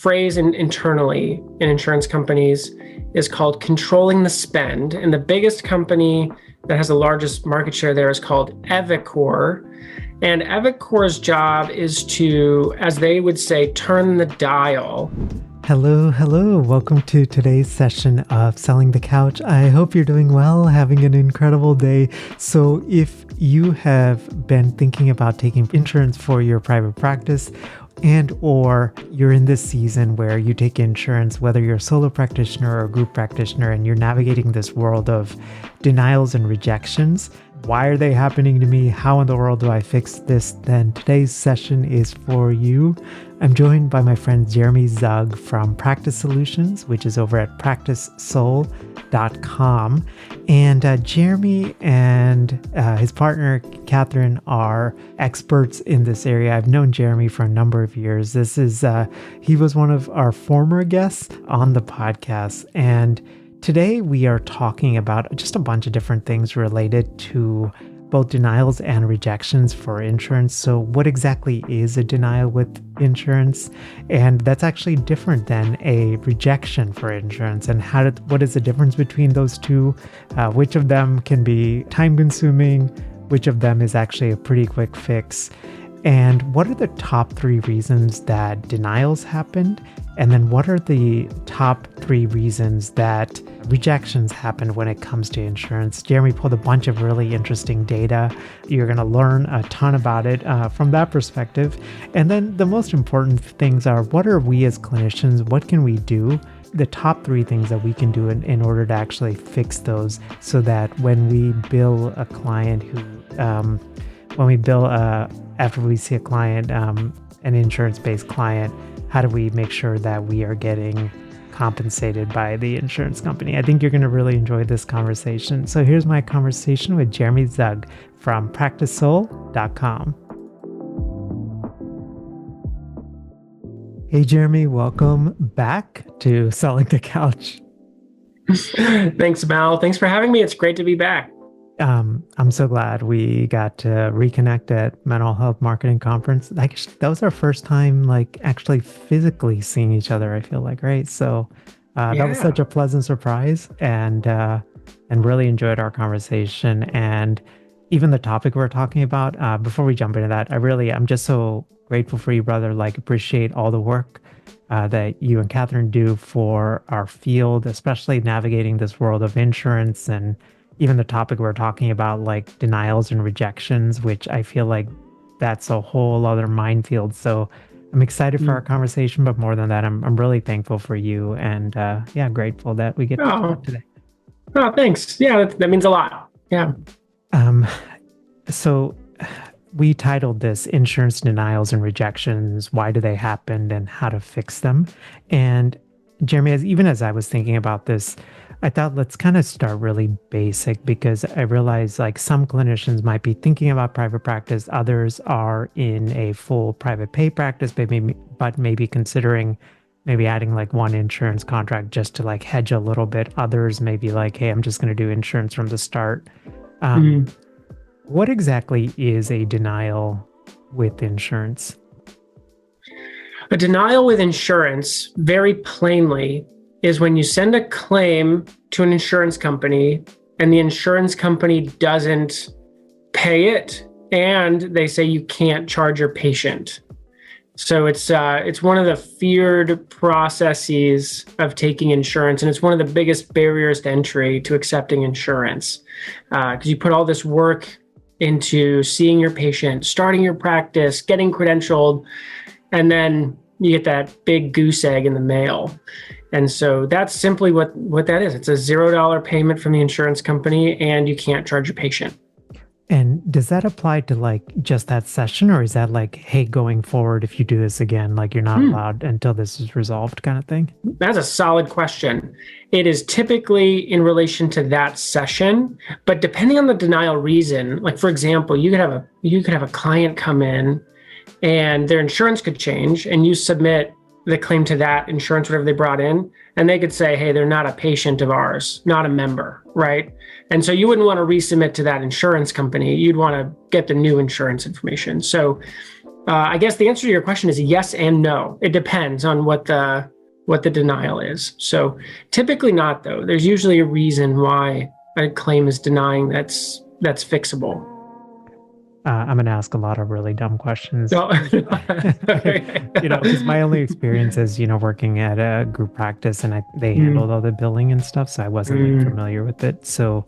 phrase internally in insurance companies is called controlling the spend. And the biggest company that has the largest market share there is called Evacore. And Evacore's job is to, as they would say, turn the dial. Hello. Welcome to today's session of Selling the Couch. I hope you're doing well, having an incredible day. So if you have been thinking about taking insurance for your private practice, and or you're in this season where you take insurance, whether you're a solo practitioner or a group practitioner, and you're navigating this world of denials and rejections, why are they happening to me? How in the world do I fix this? Then today's session is for you. I'm joined by my friend Jeremy Zug from Practice Solutions, which is over at practicesoul.com. And Jeremy and his partner, Catherine, are experts in this area. I've known Jeremy for a number of years. He was one of our former guests on the podcast. And today we are talking about just a bunch of different things related to both denials and rejections for insurance. So what exactly is a denial with insurance? And that's actually different than a rejection for insurance. And what is the difference between those two? Which of them can be time consuming? Which of them is actually a pretty quick fix? And what are the top 3 reasons that denials happened? And then what are the top 3 reasons that rejections happen when it comes to insurance? Jeremy pulled a bunch of really interesting data. You're going to learn a ton about it from that perspective. And then the most important things are, what are we as clinicians? What can we do? The top 3 things that we can do in order to actually fix those, so that when we bill a client after we see a client, an insurance-based client, how do we make sure that we are getting compensated by the insurance company? I think you're going to really enjoy this conversation. So here's my conversation with Jeremy Zug from practicesoul.com. Hey, Jeremy, welcome back to Selling the Couch. Thanks, Mal. Thanks for having me. It's great to be back. I'm so glad we got to reconnect at Mental Health Marketing Conference. That was our first time, actually physically seeing each other, I feel like, right? So that was such a pleasant surprise, and really enjoyed our conversation. And even the topic we're talking about, before we jump into that, I'm just so grateful for you, brother. Appreciate all the work that you and Catherine do for our field, especially navigating this world of insurance, and even the topic we're talking about, like denials and rejections, which I feel like that's a whole other minefield. So I'm excited for our conversation, but more than that, I'm really thankful for you, and grateful that we get to talk today. Oh, thanks. Yeah, that means a lot. Yeah. So we titled this Insurance Denials and Rejections, Why Do They Happen and How to Fix Them? And Jeremy, as I was thinking about this, I thought let's kind of start really basic, because I realize some clinicians might be thinking about private practice, others are in a full private pay practice, but maybe considering adding one insurance contract just to hedge a little bit. Others may be hey, I'm just going to do insurance from the start. What exactly is a denial with insurance? A denial with insurance, very plainly, is when you send a claim to an insurance company and the insurance company doesn't pay it, and they say you can't charge your patient. So it's one of the feared processes of taking insurance, and it's one of the biggest barriers to entry to accepting insurance, because you put all this work into seeing your patient, starting your practice, getting credentialed, and then you get that big goose egg in the mail. And so that's simply what that is. It's a $0 payment from the insurance company, and you can't charge your patient. And does that apply to just that session, or is that hey, going forward, if you do this again, you're not allowed until this is resolved kind of thing? That's a solid question. It is typically in relation to that session, but depending on the denial reason, for example, you could have a client come in and their insurance could change, and you submit the claim to that insurance, whatever they brought in, and they could say, hey, they're not a patient of ours, not a member, right? And so you wouldn't want to resubmit to that insurance company. You'd want to get the new insurance information. So I guess the answer to your question is yes and no. It depends on what the denial is. So typically not, though. There's usually a reason why a claim is denying that's fixable. I'm going to ask a lot of really dumb questions. No. Because my only experience is, working at a group practice and they handled all the billing and stuff. So I wasn't like, familiar with it. So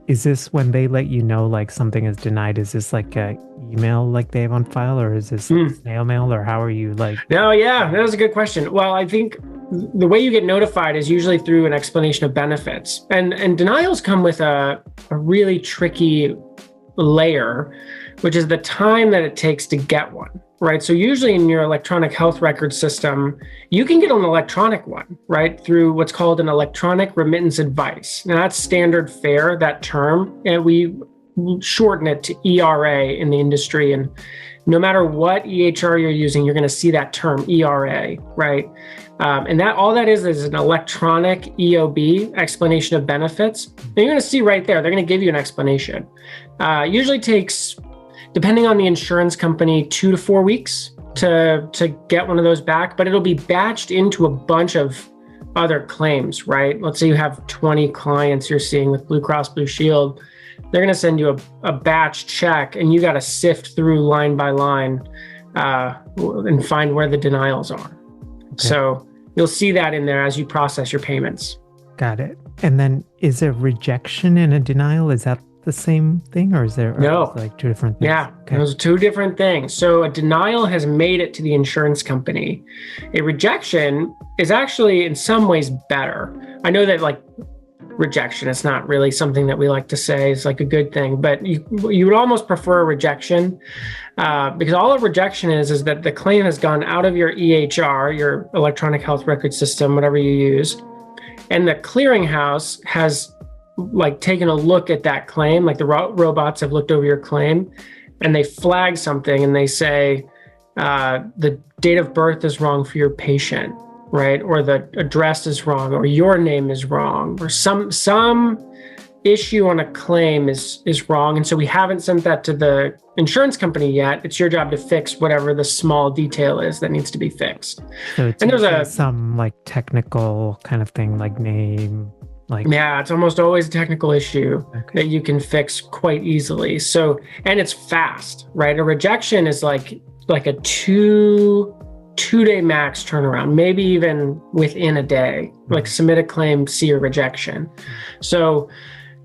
is this when they let you know like something is denied? Is this like a email like they have on file, or is this snail mail, or how are you like? No, yeah, that was a good question. Well, I think the way you get notified is usually through an explanation of benefits, and denials come with a really tricky layer, which is the time that it takes to get one, right? So usually in your electronic health record system, you can get an electronic one, right? Through what's called an electronic remittance advice. Now that's standard fare, that term, and we shorten it to ERA in the industry. And no matter what EHR you're using, you're going to see that term ERA, right? And that all that is an electronic EOB, explanation of benefits. And you're going to see right there, they're going to give you an explanation. Usually takes, depending on the insurance company, 2 to 4 weeks to get one of those back, but it'll be batched into a bunch of other claims, right? Let's say you have 20 clients you're seeing with Blue Cross Blue Shield. They're going to send you a batch check, and you got to sift through line by line and find where the denials are. Okay. So you'll see that in there as you process your payments. Got it. And then is a rejection and a denial, is that the same thing, or is there like two different things? Yeah, okay. Those are two different things. So a denial has made it to the insurance company. A rejection is actually in some ways better. I know that like rejection, it's not really something that we like to say is like a good thing, but you would almost prefer a rejection because all a rejection is that the claim has gone out of your EHR, your electronic health record system, whatever you use, and the clearinghouse has like taken a look at that claim, like the robots have looked over your claim, and they flag something and they say the date of birth is wrong for your patient, right? Or the address is wrong, or your name is wrong, or some issue on a claim is wrong. And so we haven't sent that to the insurance company yet. It's your job to fix whatever the small detail is that needs to be fixed. So it's, and there's some like technical kind of thing, like name. Yeah, it's almost always a technical issue that you can fix quite easily. So, and it's fast, right? A rejection is like a two-day max turnaround, maybe even within a day, like submit a claim, see a rejection. So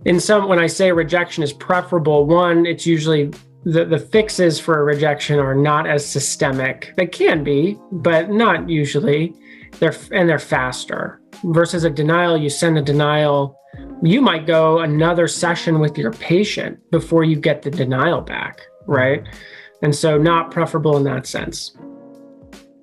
when I say rejection is preferable, one, it's usually the fixes for a rejection are not as systemic. They can be, but not usually. They're faster. Versus a denial, you send a denial, you might go another session with your patient before you get the denial back, right? And so not preferable in that sense.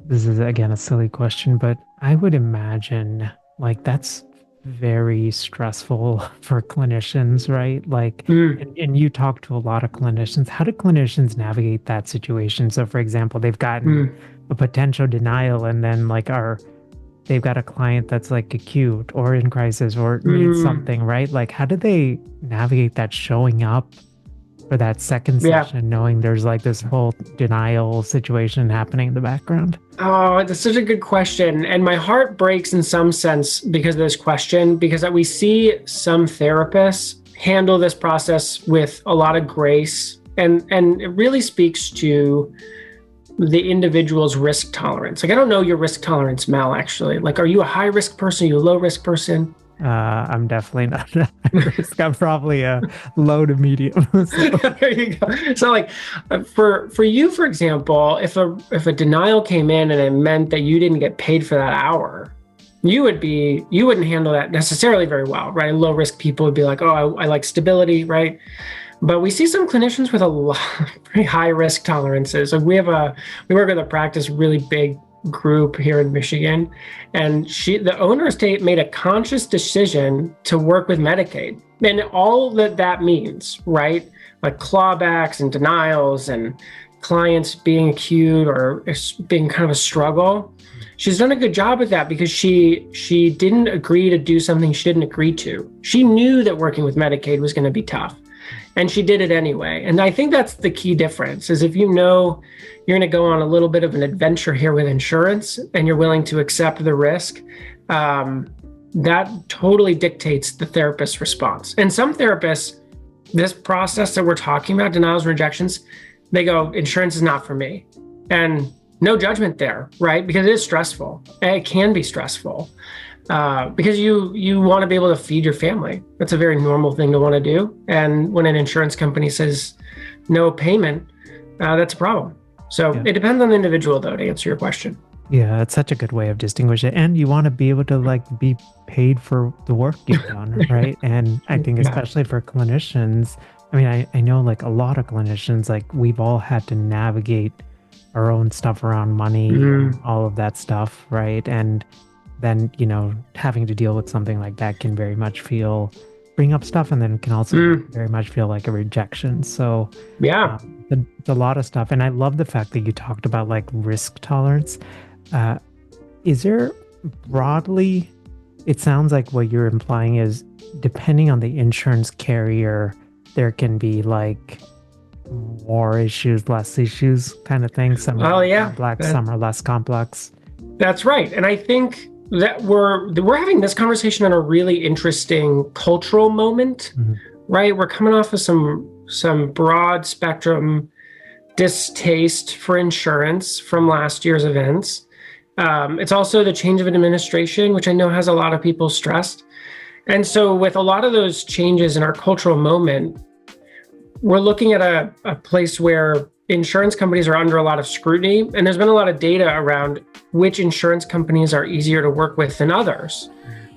This is, again, a silly question, but I would imagine like that's very stressful for clinicians, right? Like, and you talk to a lot of clinicians. How do clinicians navigate that situation? So for example, they've gotten a potential denial and then like they've got a client that's like acute or in crisis or needs something, right? Like, how do they navigate that showing up for that second session, knowing there's like this whole denial situation happening in the background? Oh, that's such a good question. And my heart breaks in some sense because of this question, because we see some therapists handle this process with a lot of grace. And it really speaks to the individual's risk tolerance. Like, I don't know your risk tolerance, Mel, actually. Like, are you a high risk person? Are you a low risk person? I'm definitely not a high risk. I'm probably a low to medium. There you go. So like for you, for example, if a denial came in and it meant that you didn't get paid for that hour, you wouldn't handle that necessarily very well, right? Low risk people would be like, oh, I like stability, right? But we see some clinicians with a lot of pretty high risk tolerances. Like we work with a practice, really big group here in Michigan, and the owner made a conscious decision to work with Medicaid, and all that means, right? Like clawbacks and denials and clients being acute or being kind of a struggle. She's done a good job with that because she didn't agree to do something she didn't agree to. She knew that working with Medicaid was going to be tough. And she did it anyway. And I think that's the key difference, is if you know you're going to go on a little bit of an adventure here with insurance and you're willing to accept the risk, that totally dictates the therapist's response. And some therapists, this process that we're talking about, denials and rejections, they go, insurance is not for me. And no judgment there, right? Because it is stressful. It can be stressful because you want to be able to feed your family. That's a very normal thing to want to do. And when an insurance company says no payment, that's a problem. So It depends on the individual, though, to answer your question. Yeah, it's such a good way of distinguishing it. And you want to be able to like be paid for the work you've done, right? And I think especially for clinicians, I mean, I know like a lot of clinicians, like we've all had to navigate our own stuff around money, and all of that stuff, right? And then, having to deal with something like that can very much bring up stuff, and then can also very much feel like a rejection. So it's a lot of stuff. And I love the fact that you talked about like risk tolerance. Is there broadly, it sounds like what you're implying is depending on the insurance carrier, there can be like more issues, less issues kind of thing. Some are complex, some are less complex. That's right. And I think that we're having this conversation in a really interesting cultural moment, right? We're coming off of some broad spectrum distaste for insurance from last year's events. It's also the change of an administration, which I know has a lot of people stressed. And so with a lot of those changes in our cultural moment, we're looking at a place where insurance companies are under a lot of scrutiny. And there's been a lot of data around which insurance companies are easier to work with than others,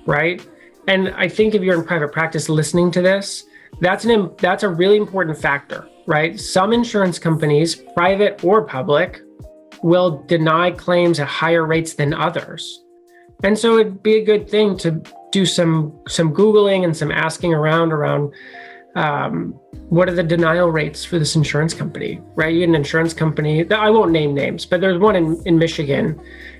right? And I think if you're in private practice listening to this, that's a really important factor, right? Some insurance companies, private or public, will deny claims at higher rates than others. And so it'd be a good thing to do some Googling and some asking around what are the denial rates for this insurance company, right? You get an insurance company, I won't name names, but there's one in Michigan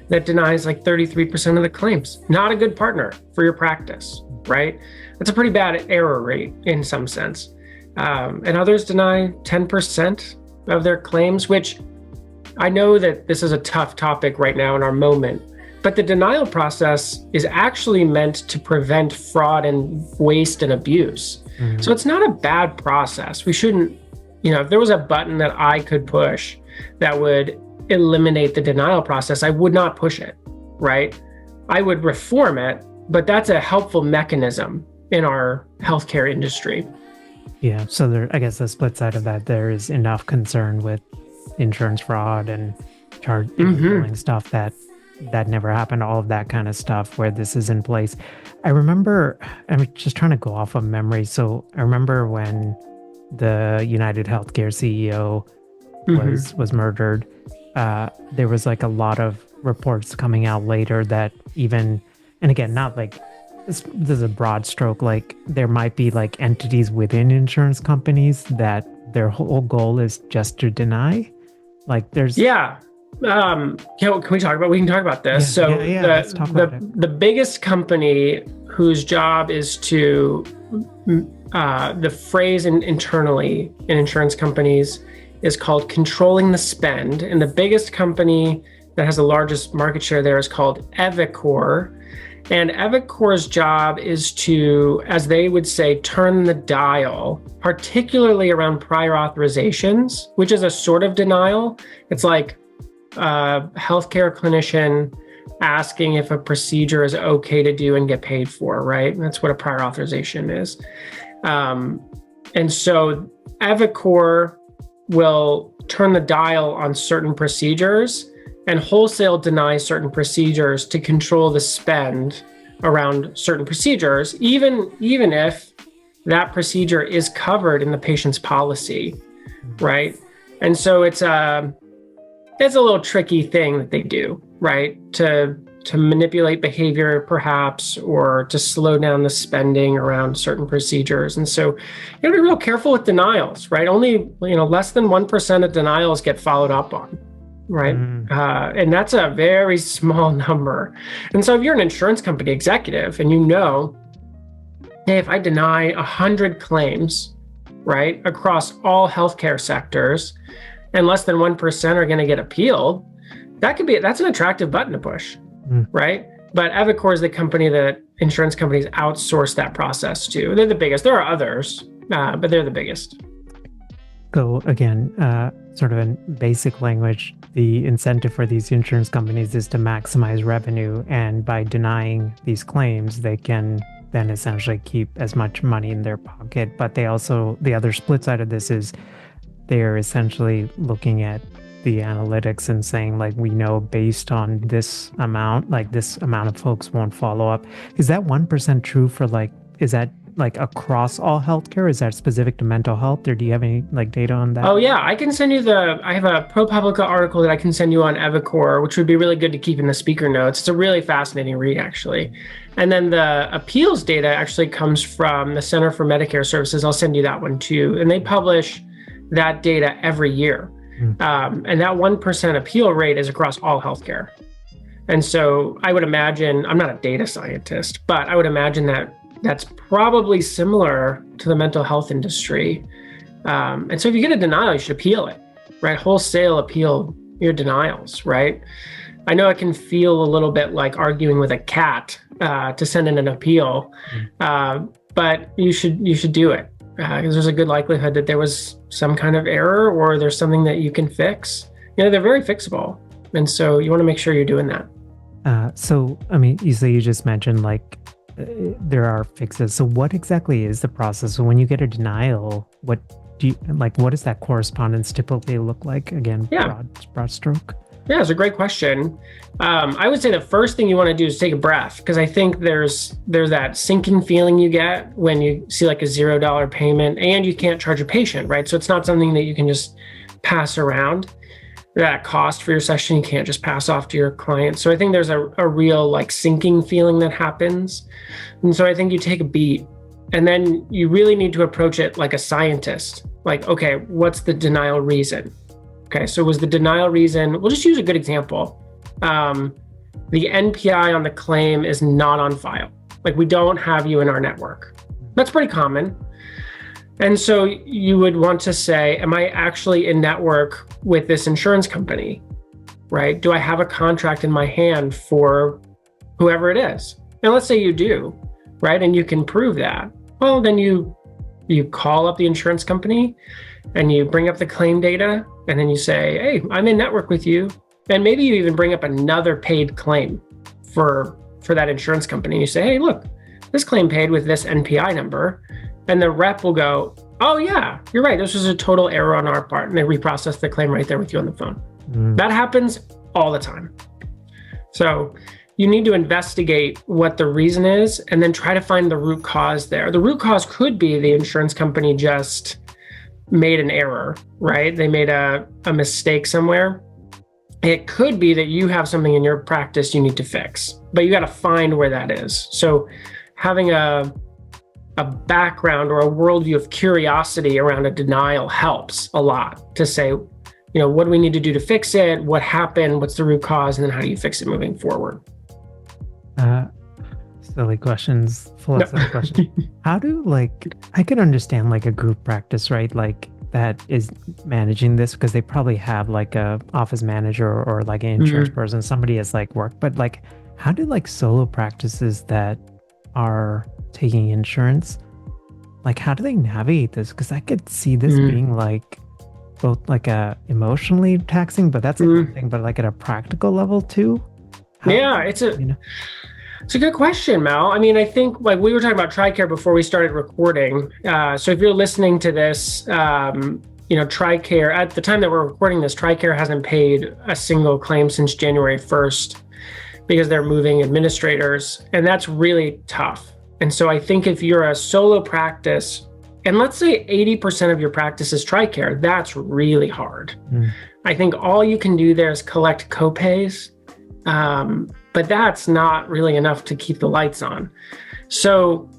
that denies like 33% of the claims. Not a good partner for your practice, right? That's a pretty bad error rate in some sense. And others deny 10% of their claims, which I know that this is a tough topic right now in our moment, but the denial process is actually meant to prevent fraud and waste and abuse. So it's not a bad process. We shouldn't, if there was a button that I could push that would eliminate the denial process, I would not push it, right? I would reform it, but that's a helpful mechanism in our healthcare industry. Yeah, so I guess the split side of that, there is enough concern with insurance fraud and billing stuff that never happened, all of that kind of stuff where this is in place. I remember, I'm just trying to go off of memory. So I remember when the United Healthcare CEO was murdered, there was like a lot of reports coming out later that even, and again, not like, this is a broad stroke, like there might be like entities within insurance companies that their whole goal is just to deny. Like there's... can we talk about? We can talk about this. Let's talk about it. The biggest company whose job is to the phrase internally in insurance companies is called controlling the spend, and the biggest company that has the largest market share there is called Evacore. And Evacore's job is to, as they would say, turn the dial, particularly around prior authorizations, which is a sort of denial. It's like a healthcare clinician asking if a procedure is okay to do and get paid for, right? That's what a prior authorization is. And so Evacore will turn the dial on certain procedures and wholesale deny certain procedures to control the spend around certain procedures, even if that procedure is covered in the patient's policy, right? And so it's a little tricky thing that they do, right? To manipulate behavior perhaps, or to slow down the spending around certain procedures. And so you gotta be real careful with denials, right? Only, less than 1% of denials get followed up on, right? And that's a very small number. And so if you're an insurance company executive and hey, if I deny 100 claims, right, across all healthcare sectors, and less than 1% are going to get appealed, that's an attractive button to push, right? But Evacore is the company that insurance companies outsource that process to. They're the biggest. There are others, but they're the biggest. So again, sort of in basic language, the incentive for these insurance companies is to maximize revenue. And by denying these claims, they can then essentially keep as much money in their pocket. But they also, the other split side of this is they're essentially looking at the analytics and saying, like, we know based on this amount, like this amount of folks won't follow up. Is that 1% true for is that like across all healthcare? Is that specific to mental health, or do you have any data on that? Oh yeah, I can send you I have a ProPublica article that I can send you on Evacore, which would be really good to keep in the speaker notes. It's a really fascinating read, actually. And then the appeals data actually comes from the Center for Medicare Services. I'll send you that one too. And they publish that data every year. And that 1% appeal rate is across all healthcare. And so I would imagine, I'm not a data scientist, but I would imagine that that's probably similar to the mental health industry. And so if you get a denial, you should appeal it, right? Wholesale appeal your denials, right? I know it can feel a little bit like arguing with a cat to send in an appeal, but you should do it. Because there's a good likelihood that there was some kind of error or there's something that you can fix. They're very fixable. And so you want to make sure you're doing that. So, I mean, you just mentioned there are fixes. So what exactly is the process? So when you get a denial, what does that correspondence typically look like? Again, broad stroke. Yeah, it's a great question. I would say the first thing you want to do is take a breath, because I think there's that sinking feeling you get when you see like a $0 payment and you can't charge a patient, right? So it's not something that you can just pass around. That cost for your session, you can't just pass off to your client. So I think there's a real sinking feeling that happens. And so I think you take a beat, and then you really need to approach it like a scientist. Like, okay, what's the denial reason? Okay, so was the denial reason, we'll just use a good example. The NPI on the claim is not on file. We don't have you in our network. That's pretty common. And so you would want to say, am I actually in network with this insurance company, right? Do I have a contract in my hand for whoever it is? And let's say you do, right? And you can prove that. Well, then you call up the insurance company and you bring up the claim data, and then you say, hey, I'm in network with you. And maybe you even bring up another paid claim for that insurance company. You say, hey, look, this claim paid with this NPI number. And the rep will go, oh yeah, you're right. This was a total error on our part. And they reprocess the claim right there with you on the phone. That happens all the time. So you need to investigate what the reason is and then try to find the root cause there. The root cause could be the insurance company just made an error, right? They made a mistake somewhere. It could be that you have something in your practice you need to fix, but you got to find where that is. So having a background or a worldview of curiosity around a denial helps a lot to say, what do we need to do to fix it? What happened? What's the root cause? And then how do you fix it moving forward? Silly questions, full of silly questions. How do I could understand a group practice, right? That is managing this, because they probably have a office manager or an insurance person, somebody has work. But how do solo practices that are taking insurance, how do they navigate this? Because I could see this being both a emotionally taxing, but that's a thing, but at a practical level too. It's a good question, Mel. I mean, I think we were talking about TRICARE before we started recording. So if you're listening to this, TRICARE, at the time that we're recording this, TRICARE hasn't paid a single claim since January 1st because they're moving administrators, and that's really tough. And so I think if you're a solo practice, and let's say 80% of your practice is TRICARE, that's really hard. I think all you can do there is collect copays. But that's not really enough to keep the lights on. So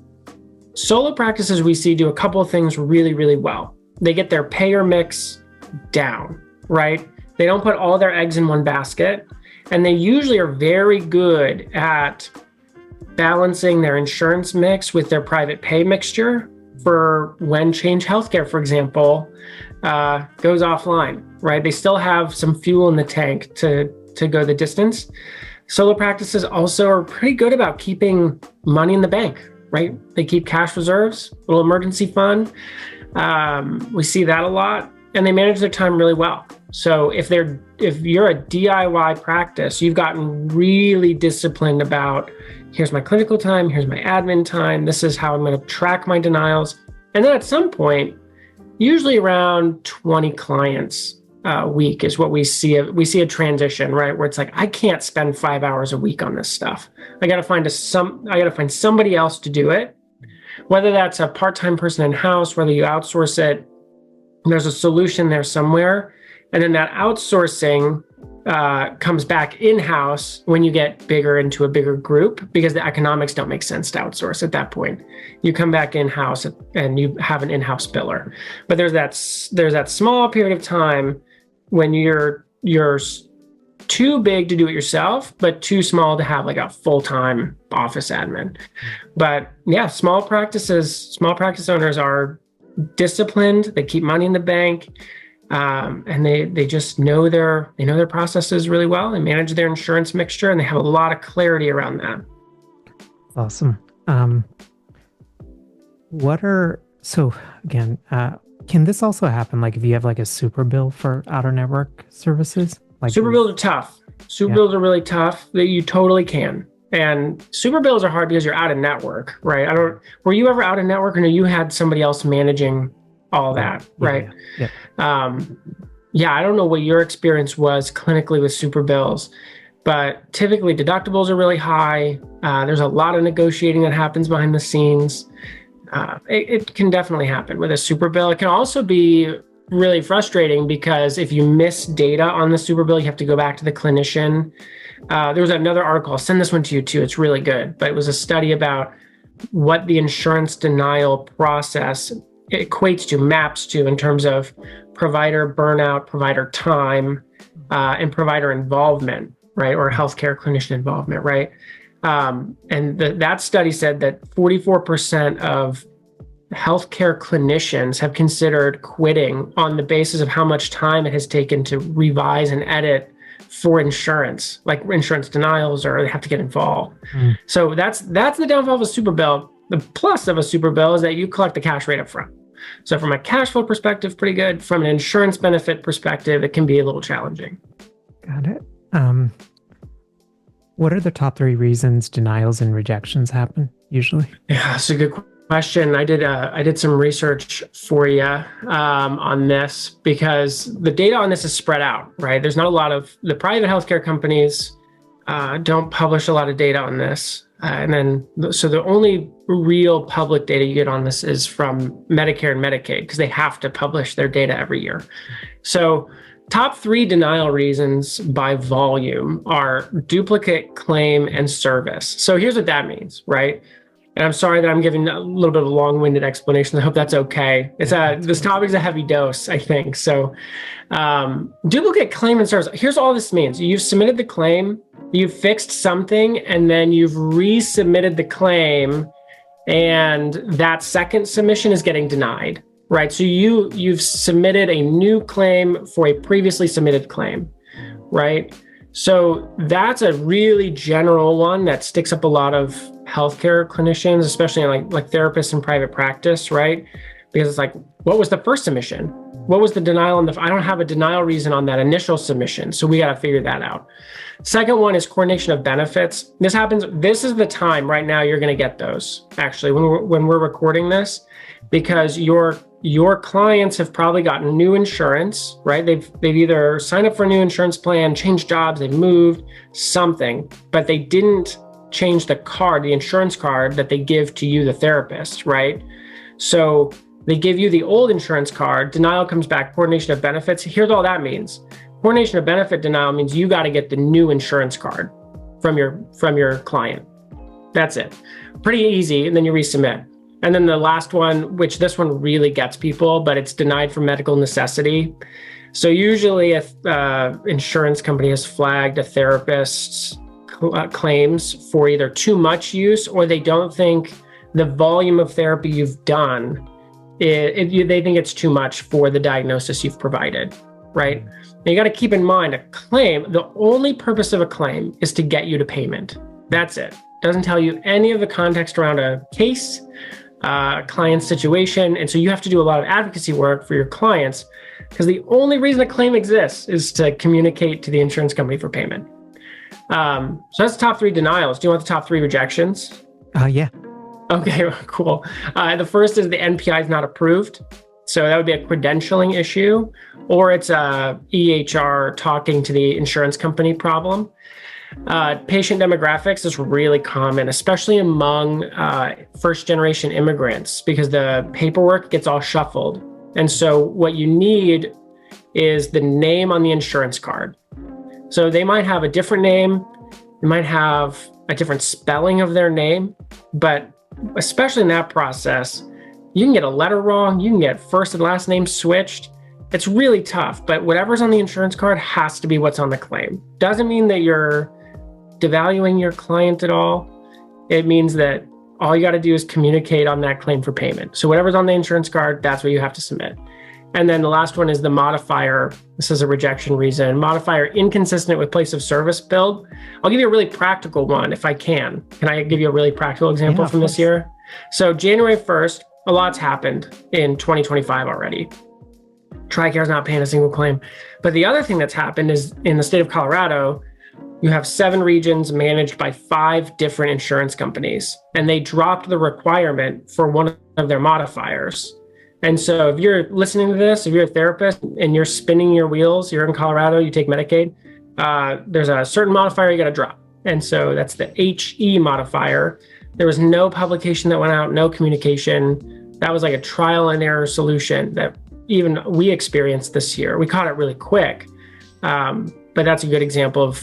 solo practices we see do a couple of things really, really well. They get their payer mix down, right? They don't put all their eggs in one basket. And they usually are very good at balancing their insurance mix with their private pay mixture for when Change Healthcare, for example, goes offline, right? They still have some fuel in the tank to go the distance. Solo practices also are pretty good about keeping money in the bank, right? They keep cash reserves, a little emergency fund. We see that a lot, and they manage their time really well. So if you're a DIY practice, you've gotten really disciplined about, here's my clinical time, here's my admin time, this is how I'm going to track my denials. And then at some point, usually around 20 clients a week is what we see. We see a transition, right? Where it's like, I can't spend 5 hours a week on this stuff. I got to find somebody else to do it. Whether that's a part-time person in-house, whether you outsource it, there's a solution there somewhere. And then that outsourcing comes back in-house when you get bigger into a bigger group, because the economics don't make sense to outsource at that point. You come back in-house and you have an in-house biller. But there's that small period of time when you're too big to do it yourself, but too small to have like a full-time office admin. But yeah, small practice owners are disciplined. They keep money in the bank. And they just know their processes really well. They manage their insurance mixture, and they have a lot of clarity around that. Awesome. Can this also happen? Like if you have like a super bill for outer network services? Like super bills are tough. Bills are really tough. That you totally can. And super bills are hard because you're out of network, right? Were you ever out of network, or no, you had somebody else managing all that, right? Yeah. I don't know what your experience was clinically with super bills, but typically deductibles are really high. There's a lot of negotiating that happens behind the scenes. It can definitely happen with a super bill. It can also be really frustrating because if you miss data on the super bill, you have to go back to the clinician. There was another article, I'll send this one to you too, it's really good, but it was a study about what the insurance denial process equates to, maps to, in terms of provider burnout, provider time, and provider involvement, right? Or healthcare clinician involvement, right? And that study said that 44% of healthcare clinicians have considered quitting on the basis of how much time it has taken to revise and edit for insurance, like insurance denials, or they have to get involved. So that's the downfall of a super bill. The plus of a super bill is that you collect the cash right up front. So from a cash flow perspective, pretty good. From an insurance benefit perspective, it can be a little challenging. Got it. What are the top 3 reasons denials and rejections happen usually? Yeah, that's a good question. I did some research for you on this, because the data on this is spread out, right? There's not a lot of the private healthcare companies don't publish a lot of data on this. So the only real public data you get on this is from Medicare and Medicaid, because they have to publish their data every year. So top 3 denial reasons by volume are duplicate claim and service. So here's what that means, right? And I'm sorry that I'm giving a little bit of a long-winded explanation. I hope that's okay. This topic is a heavy dose, I think. So duplicate claim and service. Here's all this means. You've submitted the claim, you've fixed something, and then you've resubmitted the claim, and that second submission is getting denied, right? So you've submitted a new claim for a previously submitted claim, right? So that's a really general one that sticks up a lot of healthcare clinicians, especially like therapists in private practice, right? Because it's like, what was the first submission? What was the denial I don't have a denial reason on that initial submission. So we got to figure that out. Second one is coordination of benefits. This is the time right now you're going to get those, actually, when we're recording this, because your clients have probably gotten new insurance, right? They've either signed up for a new insurance plan, changed jobs, they've moved, something, but they didn't change the insurance card that they give to you, the therapist, right? So they give you the old insurance card, denial comes back, coordination of benefits. Here's all that means. Coordination of benefit denial means you got to get the new insurance card from your client. That's it. Pretty easy, and then you resubmit. And then the last one, which this one really gets people, but it's denied for medical necessity. So usually if insurance company has flagged a therapist's claims for either too much use, or they don't think the volume of therapy you've done, they think it's too much for the diagnosis you've provided, right? And you got to keep in mind, a claim, the only purpose of a claim is to get you to payment. That's it. Doesn't tell you any of the context around a case, client's situation. And so you have to do a lot of advocacy work for your clients, because the only reason a claim exists is to communicate to the insurance company for payment. So that's the top 3 denials. Do you want the top 3 rejections? Yeah. Okay, cool. The first is the NPI is not approved. So that would be a credentialing issue, or it's a EHR talking to the insurance company problem. Patient demographics is really common, especially among first-generation immigrants, because the paperwork gets all shuffled. And so what you need is the name on the insurance card. So they might have a different name, they might have a different spelling of their name, but especially in that process, you can get a letter wrong, you can get first and last name switched. It's really tough, but whatever's on the insurance card has to be what's on the claim. Doesn't mean that you're devaluing your client at all. It means that all you got to do is communicate on that claim for payment. So whatever's on the insurance card, that's what you have to submit. And then the last one is the modifier. This is a rejection reason. Modifier inconsistent with place of service billed. I'll give you a really practical one if I can. Can I give you a really practical example from this year? So January 1st, a lot's happened in 2025 already. TRICARE's not paying a single claim. But the other thing that's happened is in the state of Colorado, you have 7 regions managed by 5 different insurance companies, and they dropped the requirement for one of their modifiers. And so if you're listening to this, if you're a therapist and you're spinning your wheels, you're in Colorado, you take Medicaid, there's a certain modifier you got to drop. And so that's the HE modifier. There was no publication that went out, no communication. That was like a trial and error solution that even we experienced this year. We caught it really quick. But that's a good example of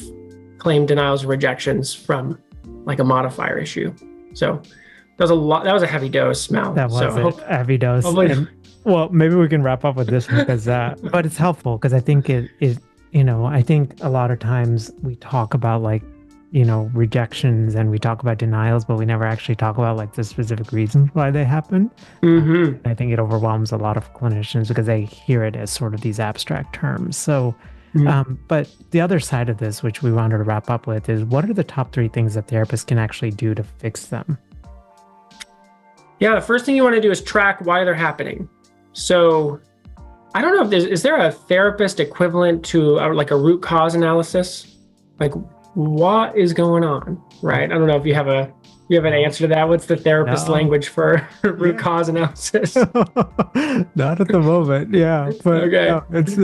claim denials and rejections from like a modifier issue. So that was a heavy dose, Mal. That was a heavy dose. Well, maybe we can wrap up with this one because, but it's helpful because I think I think a lot of times we talk about like, rejections and we talk about denials, but we never actually talk about like the specific reasons why they happen. Mm-hmm. I think it overwhelms a lot of clinicians because they hear it as sort of these abstract terms. So, but the other side of this, which we wanted to wrap up with, is what are the top 3 things that therapists can actually do to fix them? Yeah, the first thing you want to do is track why they're happening. So I don't know if is there a therapist equivalent to like a root cause analysis? Like what is going on, right? I don't know if you have an answer to that. What's the therapist language for root cause analysis? Not at the moment. Yeah. But okay. No, it's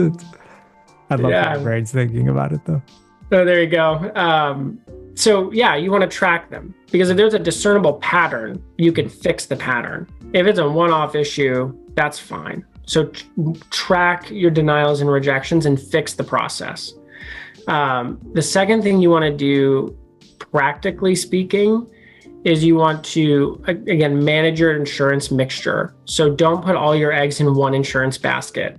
I love my brain's thinking about it though. So there you go. So yeah, you want to track them because if there's a discernible pattern, you can fix the pattern. If it's a one-off issue, that's fine. So track your denials and rejections and fix the process. The second thing you want to do, practically speaking, is you want to, again, manage your insurance mixture. So don't put all your eggs in one insurance basket.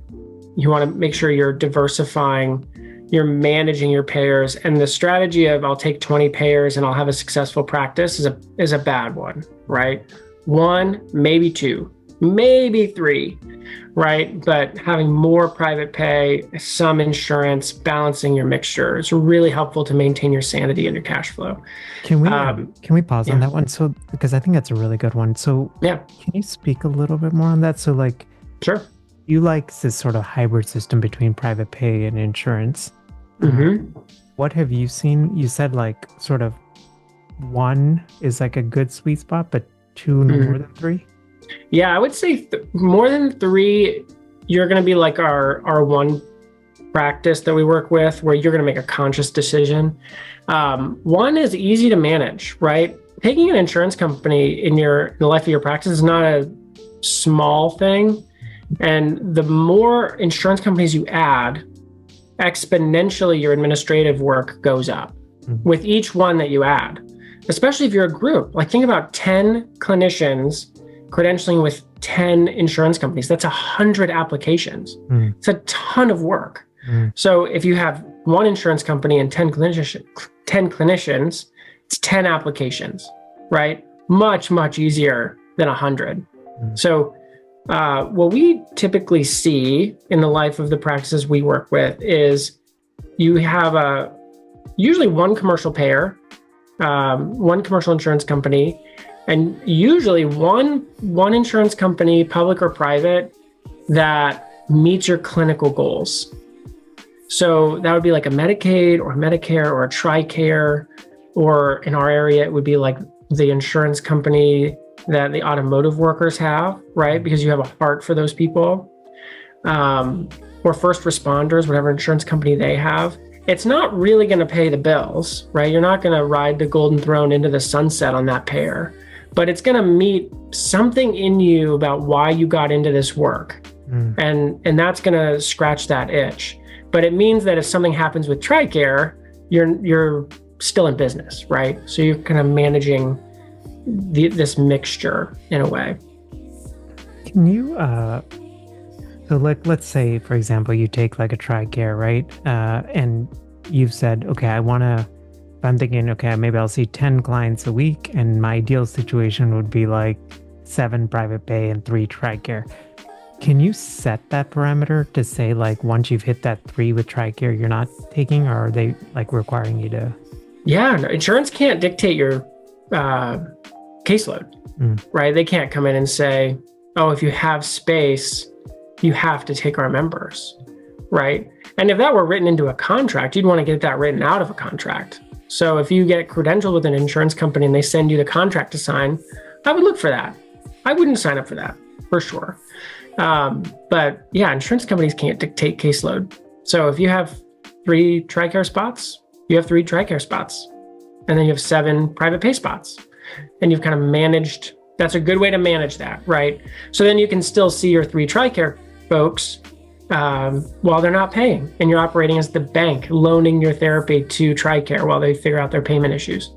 You want to make sure you're diversifying, you're managing your payers. And the strategy of I'll take 20 payers and I'll have a successful practice is a bad one, right? 1, maybe 2, maybe 3, right? But having more private pay, some insurance, balancing your mixture is really helpful to maintain your sanity and your cash flow. Can we pause on that one? So, because I think that's a really good one. So can you speak a little bit more on that? So like, sure. You like this sort of hybrid system between private pay and insurance. Mm-hmm. What have you seen? You said like sort of 1 is like a good sweet spot, but 2 no more than 3? Yeah, I would say more than 3, you're going to be like our one practice that we work with where you're going to make a conscious decision. 1 is easy to manage, right? Taking an insurance company in the life of your practice is not a small thing. And the more insurance companies you add, exponentially your administrative work goes up with each one that you add, especially if you're a group. Like think about 10 clinicians credentialing with 10 insurance companies. That's 100 applications. It's a ton of work. So if you have one insurance company and 10 clinicians, it's 10 applications, right? Much, much easier than 100. So what we typically see in the life of the practices we work with is you have usually one commercial payer, one commercial insurance company, and usually one insurance company, public or private, that meets your clinical goals. So that would be like a Medicaid or Medicare or a TRICARE, or in our area, it would be like the insurance company that the automotive workers have, right? Because you have a heart for those people. Or first responders, whatever insurance company they have. It's not really going to pay the bills, right? You're not going to ride the golden throne into the sunset on that payer, but it's going to meet something in you about why you got into this work. And that's going to scratch that itch. But it means that if something happens with TRICARE, you're still in business, right? So you're kind of managing this mixture in a way. Can you, so let's say, for example, you take like a TRICARE, right? And you've said, okay, I'm thinking, okay, maybe I'll see 10 clients a week, and my ideal situation would be like 7 private pay and 3 TRICARE. Can you set that parameter to say, like, once you've hit that 3 with TRICARE, you're not taking, or are they like requiring you to? Yeah, no, insurance can't dictate your caseload, right? They can't come in and say, oh, if you have space, you have to take our members, right? And if that were written into a contract, you'd want to get that written out of a contract. So if you get credentialed with an insurance company and they send you the contract to sign, I would look for that. I wouldn't sign up for that, for sure. But yeah, insurance companies can't dictate caseload. So if you have 3 TRICARE spots, you have 3 TRICARE spots, and then you have 7 private pay spots, and you've kind of managed. That's a good way to manage that, right? So then you can still see your 3 TRICARE folks while they're not paying, and you're operating as the bank, loaning your therapy to TRICARE while they figure out their payment issues.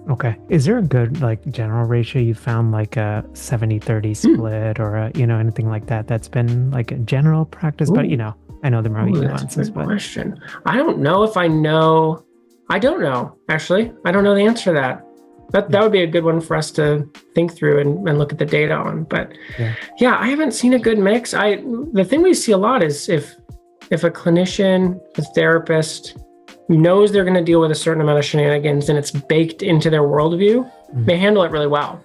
Okay. Is there a good like general ratio you found, like a 70-30 split or anything like that that's been like a general practice? But I know there might be nuances. That's a good question. I don't know if I know. I don't know, actually. I don't know the answer to that. That would be a good one for us to think through and look at the data on. But yeah, I haven't seen a good mix. The thing we see a lot is if a clinician, a therapist knows they're going to deal with a certain amount of shenanigans and it's baked into their worldview, they handle it really well.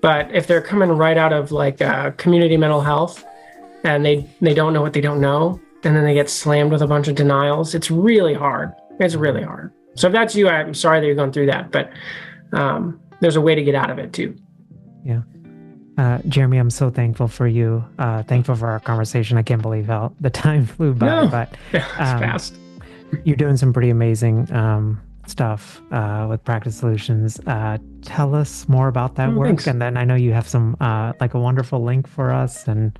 But if they're coming right out of like community mental health and they don't know what they don't know, and then they get slammed with a bunch of denials, it's really hard. It's really hard. So if that's you, I'm sorry that you're going through that, but there's a way to get out of it too. Yeah. Jeremy, I'm so thankful for you. Thankful for our conversation. I can't believe how the time flew by, but it's fast. You're doing some pretty amazing stuff with Practice Solutions. Tell us more about that work. Thanks. And then I know you have some like a wonderful link for us, and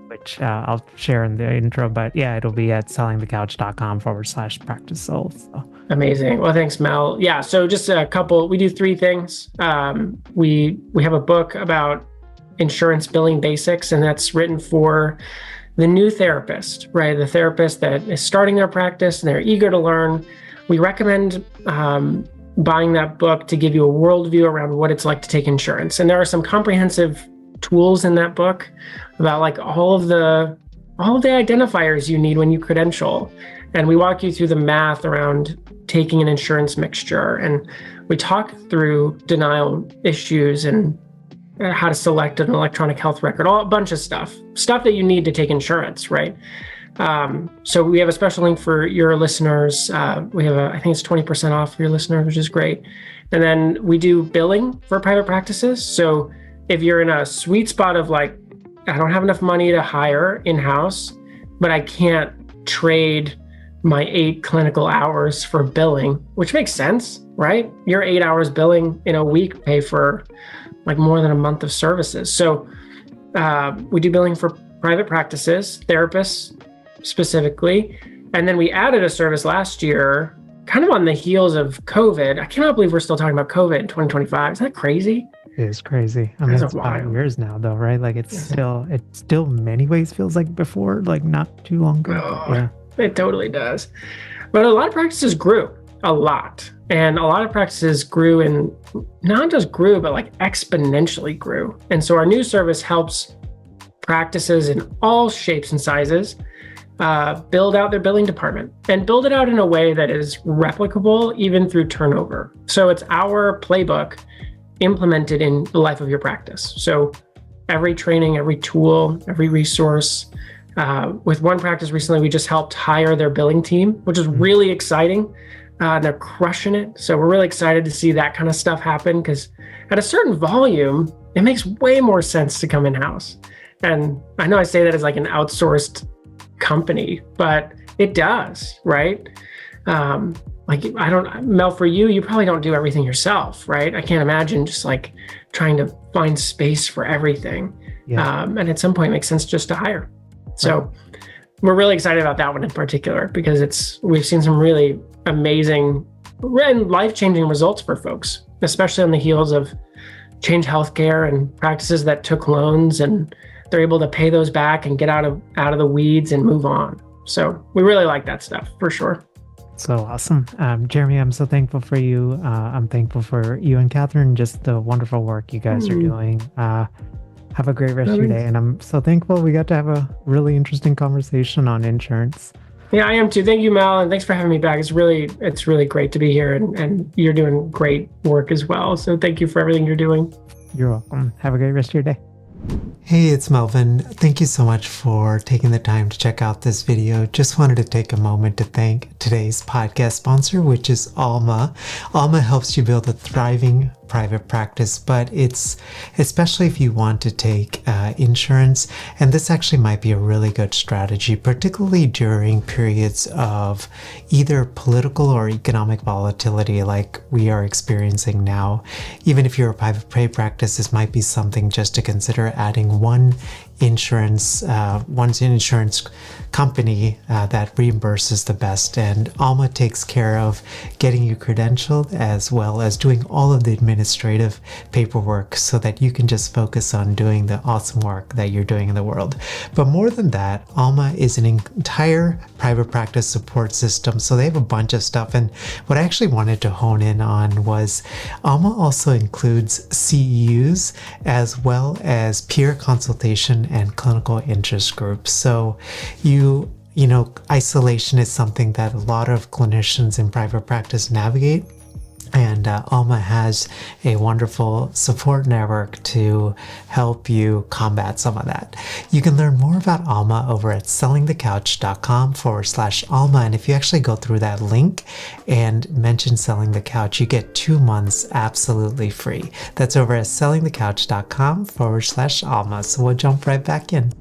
which I'll share in the intro, but it'll be at sellingthecouch.com/practice soul. So. Amazing. Well, thanks, Mel. Yeah. So just we do 3 things. We have a book about insurance billing basics, and that's written for the new therapist, right? The therapist that is starting their practice and they're eager to learn. We recommend buying that book to give you a worldview around what it's like to take insurance. And there are some comprehensive tools in that book about like all of the identifiers you need when you credential. And we walk you through the math around taking an insurance mixture. And we talk through denial issues and how to select an electronic health record, a bunch of stuff that you need to take insurance, right? So we have a special link for your listeners. We have I think it's 20% off for your listeners, which is great. And then we do billing for private practices. So if you're in a sweet spot of like, I don't have enough money to hire in-house, but I can't trade my 8 clinical hours for billing, which makes sense, right? Your 8 hours billing in a week pay for like more than a month of services. So we do billing for private practices, therapists specifically. And then we added a service last year, kind of on the heels of COVID. I cannot believe we're still talking about COVID in 2025. Is that crazy? It is crazy. I mean, it's 5 years now, though, right? Like it still in many ways feels like before, like not too long ago. It totally does. But a lot of practices grew. a lot. And a lot of practices grew, and not just grew, but like exponentially grew. And so our new service helps practices in all shapes and sizes build out their billing department and build it out in a way that is replicable even through turnover. So it's our playbook implemented in the life of your practice. So every training, every tool, every resource. With one practice recently, we just helped hire their billing team, which is really exciting. They're crushing it. So we're really excited to see that kind of stuff happen, because at a certain volume, it makes way more sense to come in-house. And I know I say that as like an outsourced company, but it does, right? Mel, for you probably don't do everything yourself, right? I can't imagine just like trying to find space for everything. Yeah. And at some point it makes sense just to hire. So we're really excited about that one in particular, because we've seen some really amazing and life-changing results for folks, especially on the heels of Change Healthcare and practices that took loans, and they're able to pay those back and get out of the weeds and move on. So we really like that stuff for sure. So awesome. Jeremy, I'm so thankful for you. I'm thankful for you and Catherine, just the wonderful work you guys are doing. Have a great rest of your day. And I'm so thankful we got to have a really interesting conversation on insurance. Yeah, I am too. Thank you, Mel. And thanks for having me back. It's really great to be here, and you're doing great work as well. So thank you for everything you're doing. You're welcome. Have a great rest of your day. Hey, it's Melvin. Thank you so much for taking the time to check out this video. Just wanted to take a moment to thank today's podcast sponsor, which is Alma. Alma helps you build a thriving private practice, but it's especially if you want to take insurance, and this actually might be a really good strategy, particularly during periods of either political or economic volatility like we are experiencing now. Even if you're a private pay practice, this might be something just to consider, adding one insurance company that reimburses the best. And Alma takes care of getting you credentialed as well as doing all of the administrative paperwork so that you can just focus on doing the awesome work that you're doing in the world. But more than that, Alma is an entire private practice support system. So they have a bunch of stuff. And what I actually wanted to hone in on was Alma also includes CEUs as well as peer consultation and clinical interest groups. So isolation is something that a lot of clinicians in private practice navigate. And Alma has a wonderful support network to help you combat some of that. You can learn more about Alma over at sellingthecouch.com/Alma. And if you actually go through that link and mention Selling the Couch, you get 2 months absolutely free. That's over at sellingthecouch.com/Alma. So we'll jump right back in.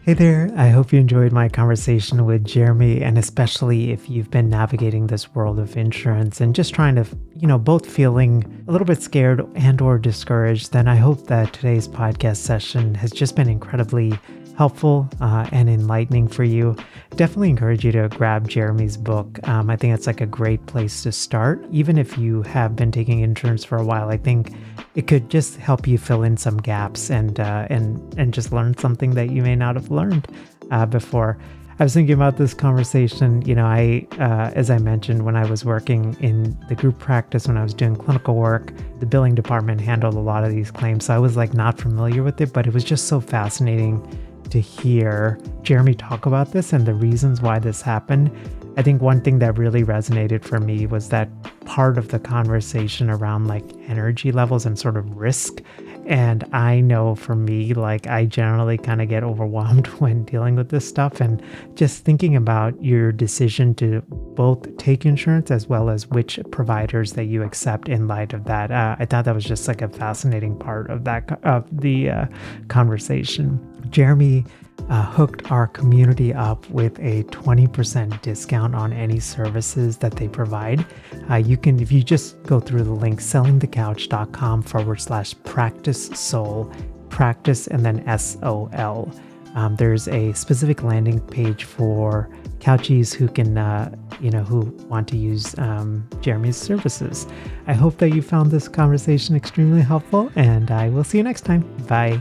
Hey there, I hope you enjoyed my conversation with Jeremy, and especially if you've been navigating this world of insurance and just trying to, both feeling a little bit scared and or discouraged, then I hope that today's podcast session has just been incredibly helpful and enlightening for you. Definitely encourage you to grab Jeremy's book. I think it's like a great place to start. Even if you have been taking insurance for a while, I think it could just help you fill in some gaps and just learn something that you may not have learned before. I was thinking about this conversation. As I mentioned, when I was working in the group practice, when I was doing clinical work, the billing department handled a lot of these claims. So I was not familiar with it, but it was just so fascinating to hear Jeremy talk about this and the reasons why this happened. I think one thing that really resonated for me was that part of the conversation around energy levels and sort of risk. And I know for me, I generally kind of get overwhelmed when dealing with this stuff, and just thinking about your decision to both take insurance as well as which providers that you accept in light of that. I thought that was just a fascinating part of the conversation. Jeremy hooked our community up with a 20% discount on any services that they provide. You can, if you just go through the link, sellingthecouch.com/practice-soul, practice and then SOL. There's a specific landing page for couchies who can, who want to use Jeremy's services. I hope that you found this conversation extremely helpful, and I will see you next time. Bye.